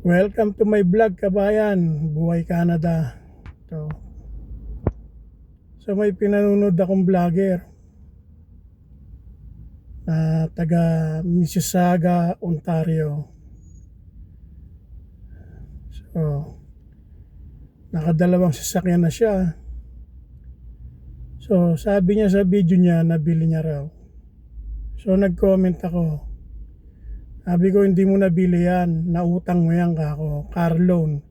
Welcome to my vlog, kabayan. Buhay Canada. So, may pinanonood akong vlogger na taga Mississauga, Ontario. So, nakadalawang sasakyan na siya. So, sabi niya sa video niya, nabili niya raw. So, nag-comment ako. Sabi ko, hindi mo nabili yan. Nautang mo yan kako. Car loan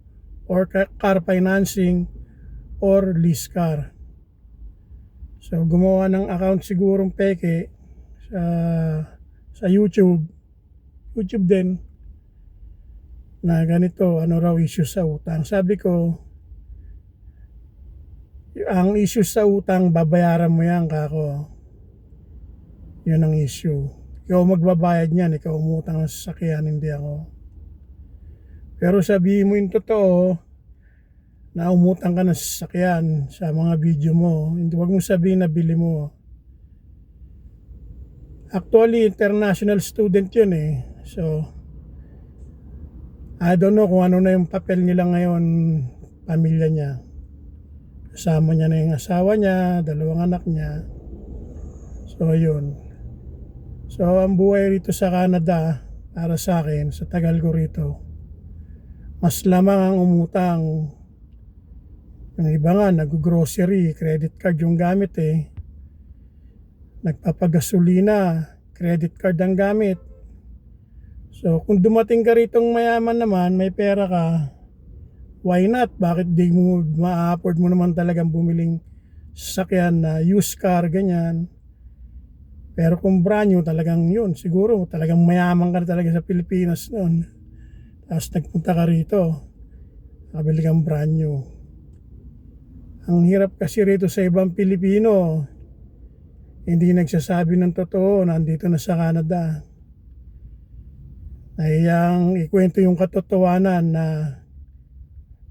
or car financing or lease car. So, gumawa ng account sigurong peke sa YouTube din na ganito, ano raw issue sa utang. Sabi ko, ang issue sa utang, babayaran mo yan kako. Yun ang issue. Ikaw magbabayad niyan, ikaw umutang ng sasakyan, hindi ako. Pero sabihin mo yung totoo, na umutang ka ng sasakyan sa mga video mo. Hindi, wag mo sabihin na bili mo. Actually, international student yun eh. So, I don't know kung ano na yung papel nila ngayon, pamilya niya. Kasama niya na yung asawa niya, dalawang anak niya. So, yun. So, ang buhay rito sa Canada, para sa akin, sa tagal ko rito, mas lamang ang umutang. Yung iba nga, nag-grocery, credit card yung gamit eh. Nagpapagasolina, credit card ang gamit. So, kung dumating ka ritong mayaman naman, may pera ka, why not? Bakit di mo ma-afford mo naman talagang bumiling sasakyan na used car, ganyan. Pero kung brand new, talagang yun, siguro talagang mayaman ka talaga sa Pilipinas noon. Tapos nagpunta ka rito, nakabili kang brand new. Ang hirap kasi rito sa ibang Pilipino, hindi nagsasabi ng totoo, nandito na sa Canada. Nahiyang ikwento yung katotohanan na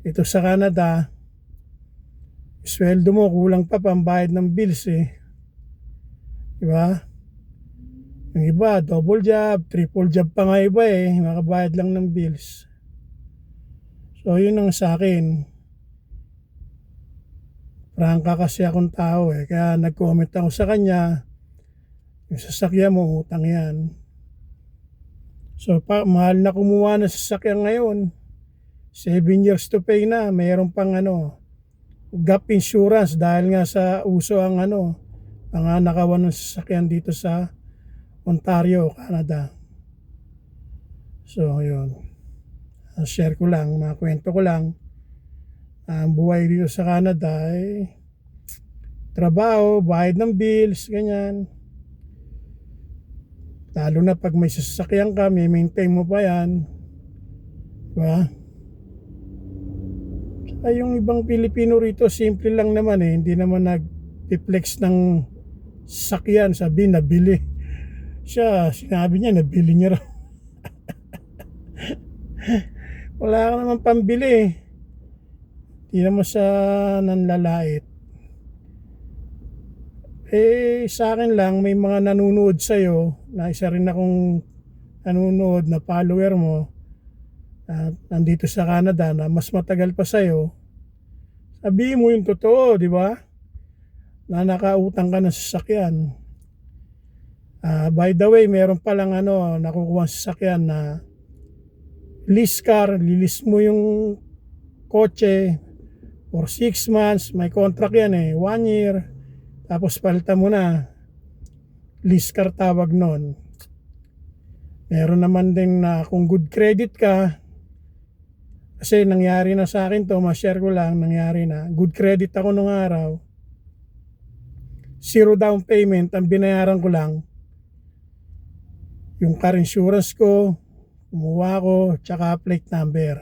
ito sa Canada, sweldo mo kulang pa pambayad ng bills eh. Diba? Yung iba, double job, triple job pa nga iba eh, makabayad lang ng bills. So yun ang sa akin. Prangka kasi akong tao eh, kaya nag-comment ako sa kanya, yung sasakyan mo, utang yan. So mahal na kumuha ng sasakyan ngayon, 7 years to pay na, mayroon pang gap insurance dahil nga sa uso ang mga nakawan ng sasakyan dito sa Ontario, Canada. So yun, share ko lang, mga kwento ko lang. Ang buhay dito sa Canada ay trabaho, bayad ng bills, ganyan. Lalo na pag may sasakyan ka, may maintain mo pa yan. Diba? Ay, yung ibang Pilipino rito, simple lang naman eh. Hindi naman nag-deflex ng sasakyan, sabi nabili. Siya, sinabi niya, nabili niya raw. Wala ka naman pambili eh. Hindi naman sa nanlalait. Eh, sa akin lang, may mga nanunood sa'yo, na isa rin akong nanunood na follower mo, nandito sa Canada, na mas matagal pa sa'yo. Sabihin mo yung totoo, di ba? Na nakautang ka ng sasakyan. By the way, meron palang nakukuha sasakyan na lease car, lilis mo yung kotse for 6 months, may contract yan eh, 1 year, tapos palitan mo na, lease car tawag nun. Meron naman din na kung good credit ka, kasi nangyari na sa akin to, ma-share ko lang, nangyari na, good credit ako nung araw, 0 down payment, ang binayaran ko lang, yung car insurance ko, kumuha ko, tsaka plate number.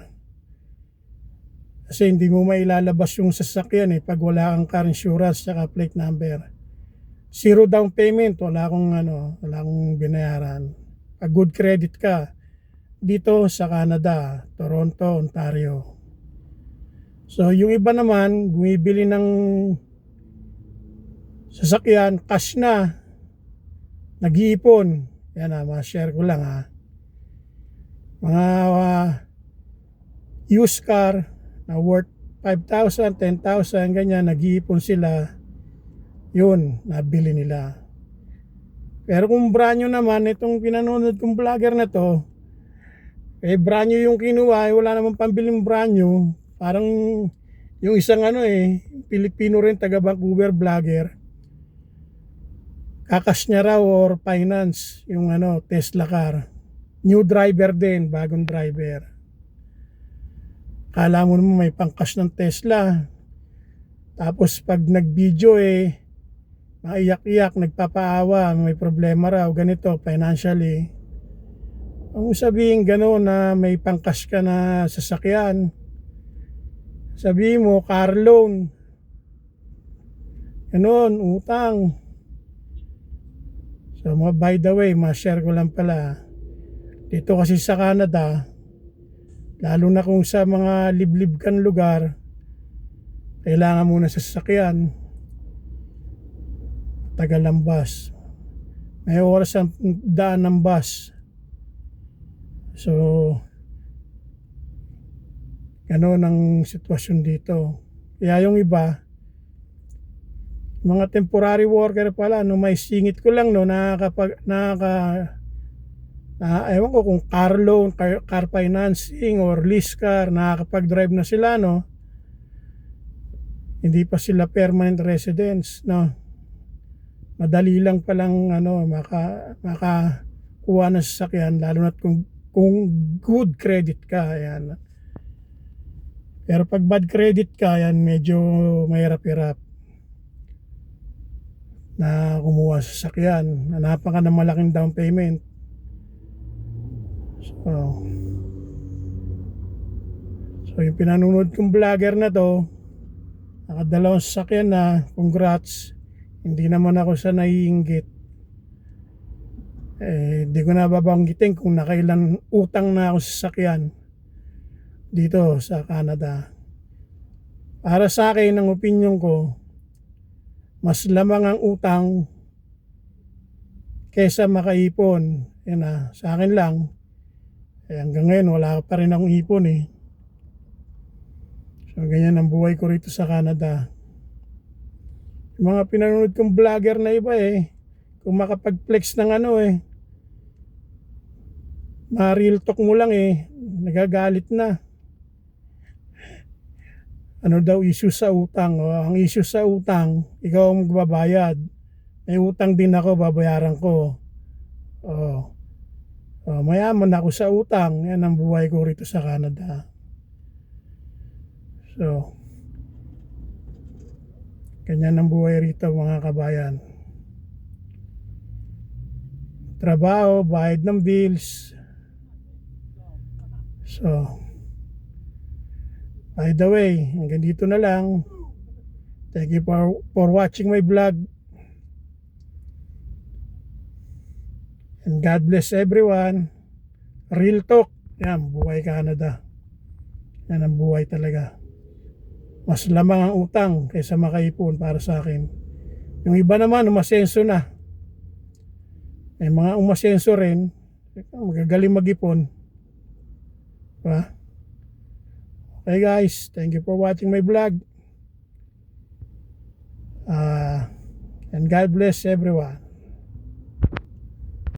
Kasi hindi mo mailalabas yung sasakyan eh pag wala kang car insurance tsaka plate number. 0 down payment, wala akong binayaran. Pag good credit ka dito sa Canada, Toronto, Ontario. So yung iba naman bumibili ng sasakyan cash na, nag-iipon. Yan ma-share ko lang ha. Mga used car na worth 5,000, 10,000, ganyan, nag-iipon sila, yun, nabili nila. Pero kung brand new naman, itong pinanonood kong vlogger na to, brand new yung kinuha, wala namang pambiling brand new. Parang yung isang Pilipino rin, taga Vancouver vlogger, kakas niya raw or finance yung Tesla car. New driver din, bagong driver. Kala mo naman may pangkas ng Tesla. Tapos pag nag-video maiyak-iyak, nagpapaawa, may problema raw, ganito, financially. Ang sabihin gano'n na may pangkas ka na sasakyan, sabihin mo, car loan. Gano'n, utang. So, by the way, ma-share ko lang pala. Dito kasi sa Canada, lalo na kung sa mga liblib kan lugar, kailangan muna sa sasakyan. Tagal ng bus. May oras ang daan ng bus. So, gano'n ang sitwasyon dito. Kaya yung iba, mga temporary worker pala, may singit ko lang, ewan ko kung car loan, car financing, or lease car, nakakapag-drive na sila, hindi pa sila permanent residents, madali lang palang makakuha ng sasakyan, lalo na kung good credit ka, ayan. Pero pag bad credit ka, yan, medyo mahirap-hirap na kumuha sa sasakyan. Hanapan ka ng malaking down payment. So yung pinanonood kong vlogger na to, nakadalawang sasakyan na, congrats. Hindi naman ako sa naiinggit. Di ko na babanggitin kung nakailan utang na ako sa sasakyan dito sa Canada. Para sa akin, ang opinion ko, mas lamang ang utang kesa makaipon. Yan na, sa akin lang. Hanggang ngayon, wala pa rin akong ipon . So, ganyan ang buhay ko rito sa Canada. Yung mga pinanonood kong vlogger na iba kung makapag-flex ng ma-real talk mo lang nagagalit na. Ano daw issue sa utang? Ang issue sa utang, ikaw ang magbabayad. May utang din ako, babayaran ko. Mayaman ako sa utang. Yan ang buhay ko rito sa Canada. So, ganyan ang buhay rito, mga kabayan. Trabaho, bayad ng bills. So, by the way, hanggang dito na lang. Thank you for watching my vlog. And God bless everyone. Real talk. Yan, buhay Canada. Yan ang buhay talaga. Mas lamang ang utang kaysa makaipon para sa akin. Yung iba naman, umasenso na. May mga umasenso rin, magagaling mag-ipon. Diba? Okay guys, thank you for watching my vlog. And God bless everyone.